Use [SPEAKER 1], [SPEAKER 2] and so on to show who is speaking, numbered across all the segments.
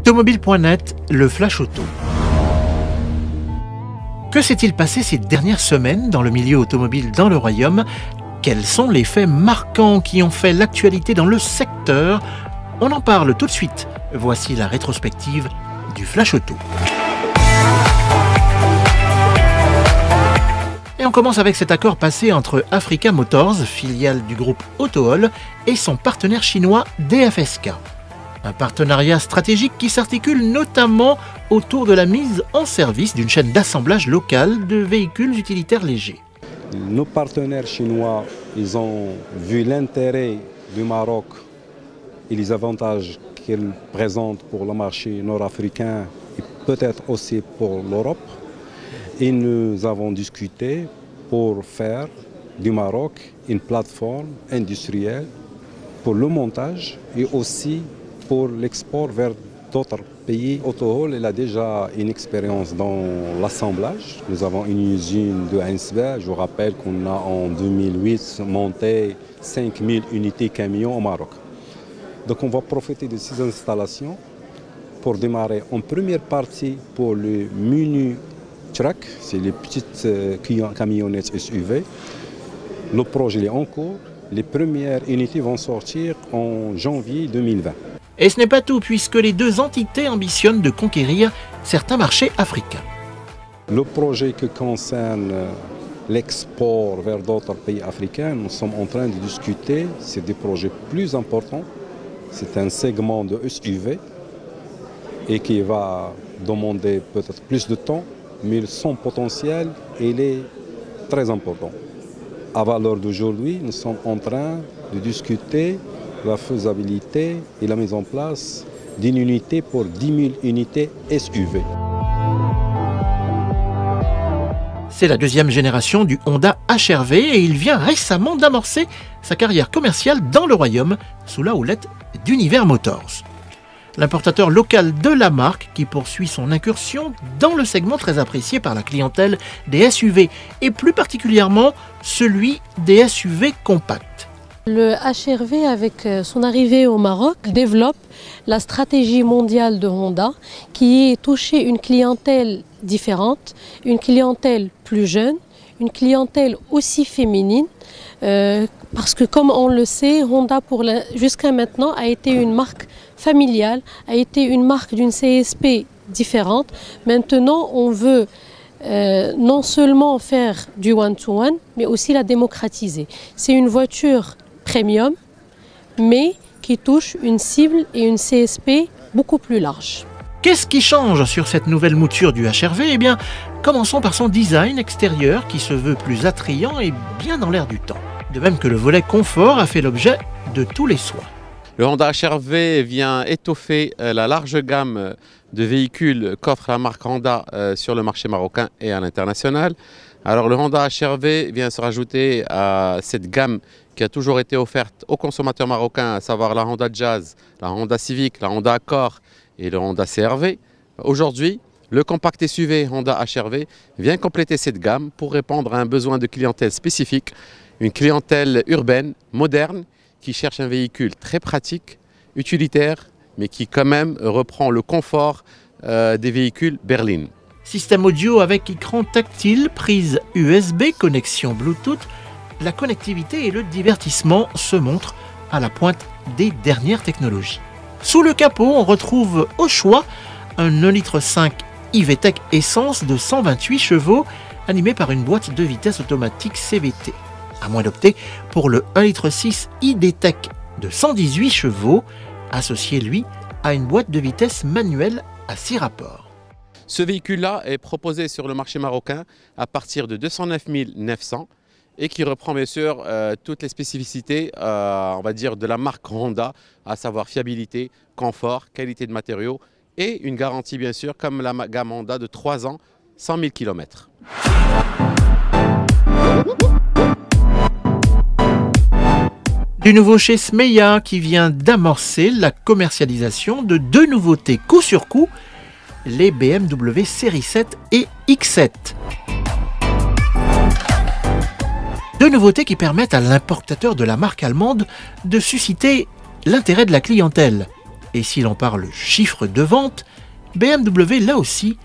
[SPEAKER 1] Automobile.net, le Flash Auto. Que s'est-il passé ces dernières semaines dans le milieu automobile dans le Royaume? Quels sont les faits marquants qui ont fait l'actualité dans le secteur? On en parle tout de suite. Voici la rétrospective du Flash Auto. Et on commence avec cet accord passé entre Africa Motors, filiale du groupe Autohall, et son partenaire chinois DFSK. Un partenariat stratégique qui s'articule notamment autour de la mise en service d'une chaîne d'assemblage locale de véhicules utilitaires légers.
[SPEAKER 2] Nos partenaires chinois, ils ont vu l'intérêt du Maroc et les avantages qu'il présente pour le marché nord-africain et peut-être aussi pour l'Europe. Et nous avons discuté pour faire du Maroc une plateforme industrielle pour le montage et aussi pour l'export vers d'autres pays. Autohall, il a déjà une expérience dans l'assemblage. Nous avons une usine de Ainsberg. Je vous rappelle qu'on a en 2008 monté 5000 unités camions au Maroc. Donc on va profiter de ces installations pour démarrer en première partie pour le mini truck, c'est les petites camionnettes SUV. Le projet est en cours. Les premières unités vont sortir en janvier 2020.
[SPEAKER 1] Et ce n'est pas tout, puisque les deux entités ambitionnent de conquérir certains marchés africains.
[SPEAKER 2] Le projet qui concerne l'export vers d'autres pays africains, nous sommes en train de discuter, c'est des projets plus importants. C'est un segment de SUV et qui va demander peut-être plus de temps, mais son potentiel, il est très important. À valeur d'aujourd'hui, nous sommes en train de discuter la faisabilité et la mise en place d'une unité pour 10 000 unités SUV.
[SPEAKER 1] C'est la deuxième génération du Honda HR-V et il vient récemment d'amorcer sa carrière commerciale dans le Royaume sous la houlette d'Univer Motors. L'importateur local de la marque qui poursuit son incursion dans le segment très apprécié par la clientèle des SUV et plus particulièrement celui des SUV compacts.
[SPEAKER 3] Le HR-V, avec son arrivée au Maroc, développe la stratégie mondiale de Honda qui est toucher une clientèle différente, une clientèle plus jeune, une clientèle aussi féminine. Parce que comme on le sait, Honda jusqu'à maintenant a été une marque familiale, a été une marque d'une CSP différente. Maintenant, on veut non seulement faire du one-to-one, mais aussi la démocratiser. C'est une voiture premium, mais qui touche une cible et une CSP beaucoup plus large.
[SPEAKER 1] Qu'est-ce qui change sur cette nouvelle mouture du HR-V? Eh bien, commençons par son design extérieur qui se veut plus attrayant et bien dans l'air du temps. De même que le volet confort a fait l'objet de tous les soins.
[SPEAKER 4] Le Honda HR-V vient étoffer la large gamme de véhicules qu'offre la marque Honda sur le marché marocain et à l'international. Alors le Honda HR-V vient se rajouter à cette gamme qui a toujours été offerte aux consommateurs marocains, à savoir la Honda Jazz, la Honda Civic, la Honda Accord et le Honda CR-V. Aujourd'hui, le compact SUV Honda HR-V vient compléter cette gamme pour répondre à un besoin de clientèle spécifique, une clientèle urbaine, moderne, qui cherche un véhicule très pratique, utilitaire, mais qui quand même reprend le confort des véhicules berlines.
[SPEAKER 1] Système audio avec écran tactile, prise USB, connexion Bluetooth, la connectivité et le divertissement se montrent à la pointe des dernières technologies. Sous le capot, on retrouve au choix un 1,5 litre iVTEC essence de 128 chevaux animé par une boîte de vitesse automatique CVT. À moins d'opter pour le 1,6 litre iDTEC de 118 chevaux, associé lui à une boîte de vitesse manuelle à 6 rapports.
[SPEAKER 4] Ce véhicule-là est proposé sur le marché marocain à partir de 209 900 et qui reprend bien sûr toutes les spécificités on va dire de la marque Honda, à savoir fiabilité, confort, qualité de matériaux et une garantie bien sûr comme la gamme Honda de 3 ans, 100 000 km.
[SPEAKER 1] Du nouveau chez Smeya qui vient d'amorcer la commercialisation de deux nouveautés coup sur coup, les BMW Série 7 et X7. Deux nouveautés qui permettent à l'importateur de la marque allemande de susciter l'intérêt de la clientèle Et si l'on parle chiffre de vente, BMW là aussi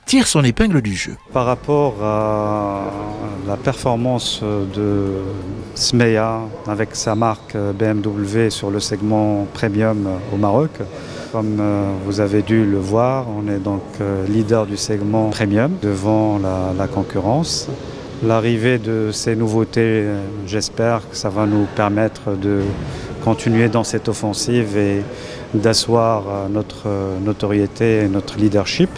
[SPEAKER 1] tire son épingle du jeu.
[SPEAKER 5] Par rapport à la performance de Smeya avec sa marque BMW sur le segment premium au Maroc, comme vous avez dû le voir, on est donc leader du segment premium devant la concurrence. L'arrivée de ces nouveautés, j'espère que ça va nous permettre de continuer dans cette offensive et d'asseoir notre notoriété et notre leadership.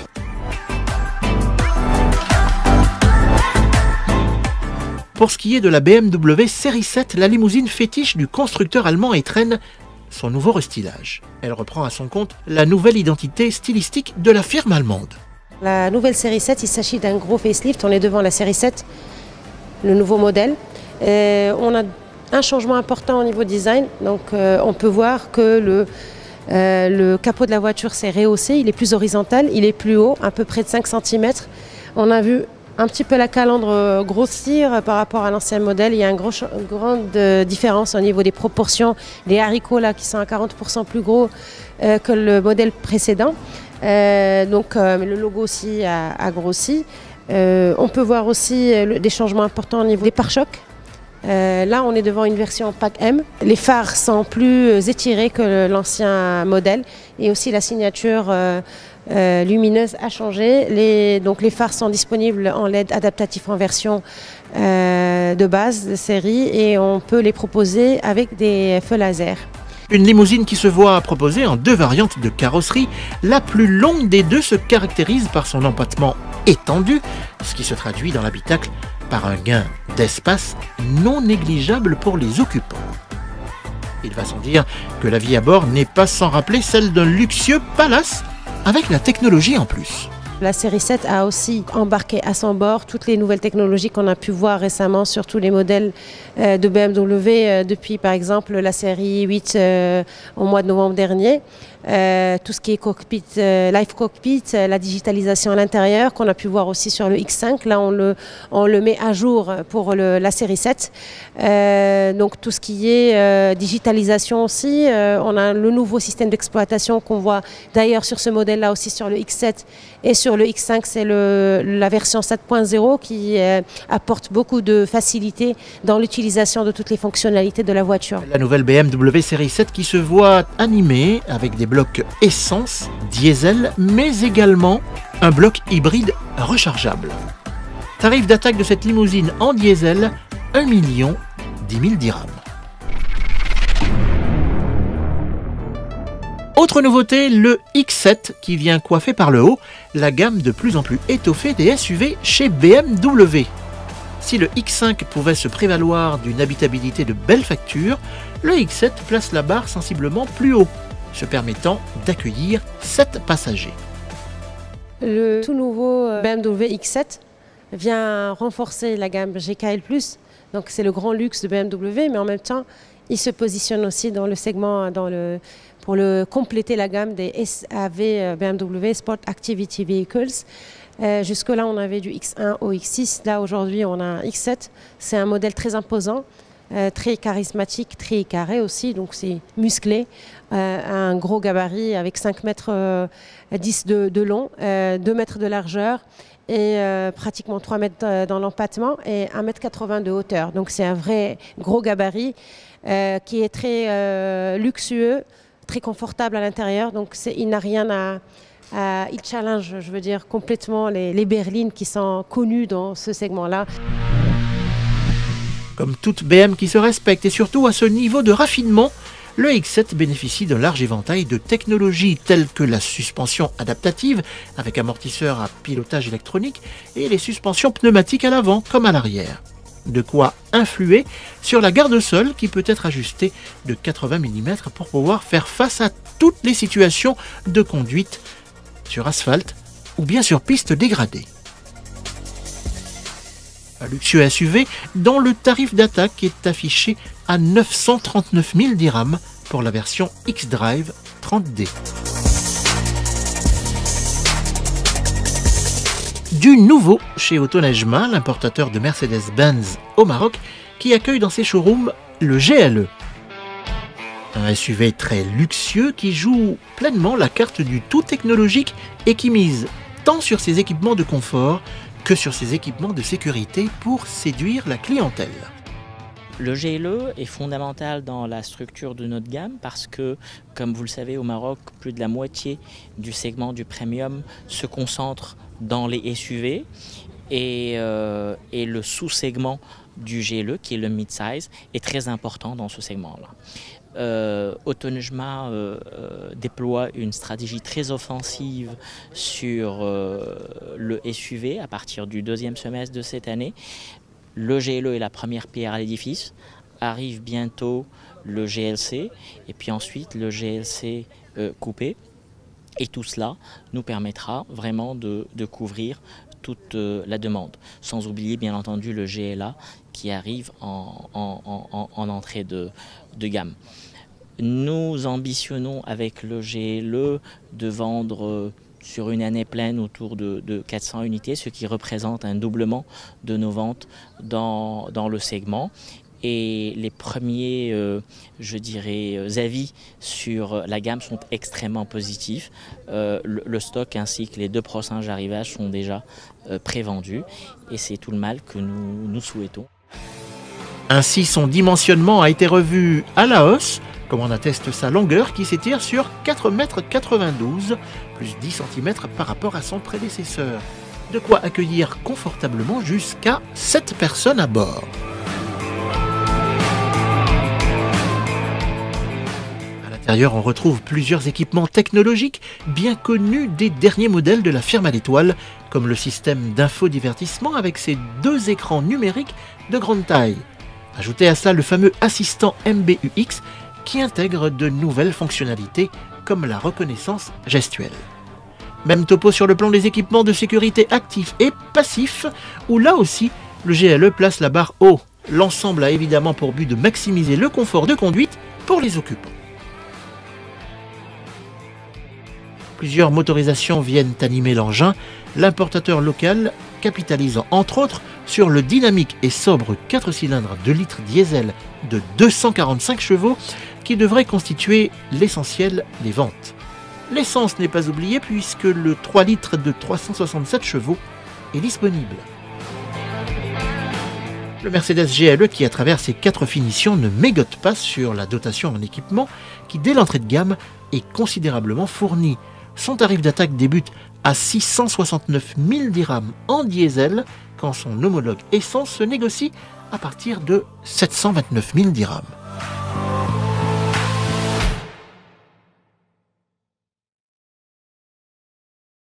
[SPEAKER 1] Pour ce qui est de la BMW Série 7, la limousine fétiche du constructeur allemand étrenne son nouveau restylage. Elle reprend à son compte la nouvelle identité stylistique de la firme allemande.
[SPEAKER 6] La nouvelle série 7, il s'agit d'un gros facelift. On est devant la série 7, le nouveau modèle. On a un changement important au niveau design. Donc on peut voir que le capot de la voiture s'est rehaussé. Il est plus horizontal, il est plus haut, à peu près de 5 cm. On a vu un petit peu la calandre grossir par rapport à l'ancien modèle. Il y a une grande différence au niveau des proportions. Les haricots là qui sont à 40% plus gros que le modèle précédent. Le logo aussi a grossi. On peut voir aussi des changements importants au niveau des pare-chocs. Là, on est devant une version Pack M. Les phares sont plus étirés que l'ancien modèle et aussi la signature lumineuse a changé. Donc les phares sont disponibles en LED adaptatif en version de base de série et on peut les proposer avec des feux laser.
[SPEAKER 1] Une limousine qui se voit proposer en 2 variantes de carrosserie. La plus longue des deux se caractérise par son empattement étendu, ce qui se traduit dans l'habitacle par un gain d'espace non négligeable pour les occupants. Il va sans dire que la vie à bord n'est pas sans rappeler celle d'un luxueux palace avec la technologie en plus.
[SPEAKER 6] La série 7 a aussi embarqué à son bord toutes les nouvelles technologies qu'on a pu voir récemment sur tous les modèles de BMW depuis par exemple la série 8 au mois de novembre dernier. Tout ce qui est cockpit, live cockpit, la digitalisation à l'intérieur qu'on a pu voir aussi sur le X5. Là, on le met à jour pour la série 7. Donc tout ce qui est digitalisation aussi. On a le nouveau système d'exploitation qu'on voit d'ailleurs sur ce modèle-là aussi sur le X7 et sur le X5. C'est la version 7.0 qui apporte beaucoup de facilité dans l'utilisation de toutes les fonctionnalités de la voiture.
[SPEAKER 1] La nouvelle BMW série 7 qui se voit animée avec des blocs essence, diesel, mais également un bloc hybride rechargeable. Tarif d'attaque de cette limousine en diesel, 1 010 000 dirhams. Autre nouveauté, le X7 qui vient coiffer par le haut la gamme de plus en plus étoffée des SUV chez BMW. Si le X5 pouvait se prévaloir d'une habitabilité de belle facture, le X7 place la barre sensiblement plus haut, se permettant d'accueillir 7 passagers.
[SPEAKER 6] Le tout nouveau BMW X7 vient renforcer la gamme GKL+, donc c'est le grand luxe de BMW, mais en même temps, il se positionne aussi dans le segment, pour compléter la gamme des SAV BMW Sport Activity Vehicles. Jusque-là, on avait du X1 au X6. Là, aujourd'hui, on a un X7. C'est un modèle très imposant, très charismatique, très carré aussi. Donc, c'est musclé. Un gros gabarit avec 5 mètres 10 de long, 2 mètres de largeur et pratiquement 3 mètres dans l'empattement et 1 mètre 80 de hauteur. Donc, c'est un vrai gros gabarit qui est très luxueux, très confortable à l'intérieur. Donc, il n'a rien à... il challenge, je veux dire, complètement les berlines qui sont connues dans ce segment-là.
[SPEAKER 1] Comme toute BM qui se respecte et surtout à ce niveau de raffinement, le X7 bénéficie d'un large éventail de technologies telles que la suspension adaptative avec amortisseur à pilotage électronique et les suspensions pneumatiques à l'avant comme à l'arrière. De quoi influer sur la garde-sol qui peut être ajustée de 80 mm pour pouvoir faire face à toutes les situations de conduite sur asphalte ou bien sur piste dégradée. Un luxueux SUV dont le tarif d'attaque est affiché à 939 000 dirhams pour la version X-Drive 30D. Du nouveau chez Autonejma, l'importateur de Mercedes-Benz au Maroc, qui accueille dans ses showrooms le GLE. Un SUV très luxueux qui joue pleinement la carte du tout technologique et qui mise tant sur ses équipements de confort que sur ses équipements de sécurité pour séduire la clientèle.
[SPEAKER 7] Le GLE est fondamental dans la structure de notre gamme parce que, comme vous le savez, au Maroc, plus de la moitié du segment du premium se concentre dans les SUV et le sous-segment du GLE, qui est le mid-size, est très important dans ce segment-là. Autonoma déploie une stratégie très offensive sur le SUV à partir du deuxième semestre de cette année. Le GLE est la première pierre à l'édifice, arrive bientôt le GLC et puis ensuite le GLC coupé. Et tout cela nous permettra vraiment de couvrir toute la demande. Sans oublier bien entendu le GLA qui arrive en entrée de gamme. Nous ambitionnons avec le GLE de vendre sur une année pleine autour de 400 unités, ce qui représente un doublement de nos ventes dans le segment. Et les premiers, je dirais, avis sur la gamme sont extrêmement positifs. Le stock ainsi que les 2 prochains arrivages sont déjà prévendus et c'est tout le mal que nous souhaitons.
[SPEAKER 1] Ainsi, son dimensionnement a été revu à la hausse, comme en atteste sa longueur qui s'étire sur 4,92 m, plus 10 cm par rapport à son prédécesseur. De quoi accueillir confortablement jusqu'à 7 personnes à bord. À l'intérieur, on retrouve plusieurs équipements technologiques bien connus des derniers modèles de la firme à l'étoile, comme le système d'infodivertissement avec ses 2 écrans numériques de grande taille. Ajoutez à cela le fameux assistant MBUX qui intègre de nouvelles fonctionnalités comme la reconnaissance gestuelle. Même topo sur le plan des équipements de sécurité actifs et passifs, où là aussi le GLE place la barre haut. L'ensemble a évidemment pour but de maximiser le confort de conduite pour les occupants. Plusieurs motorisations viennent animer l'engin, l'importateur local capitalisant entre autres sur le dynamique et sobre 4 cylindres 2 litres diesel de 245 chevaux qui devrait constituer l'essentiel des ventes. L'essence n'est pas oubliée puisque le 3 litres de 367 chevaux est disponible. Le Mercedes GLE qui à travers ses 4 finitions ne mégote pas sur la dotation en équipement qui dès l'entrée de gamme est considérablement fournie. Son tarif d'attaque débute à 669 000 dirhams en diesel, quand son homologue essence se négocie à partir de 729 000 dirhams.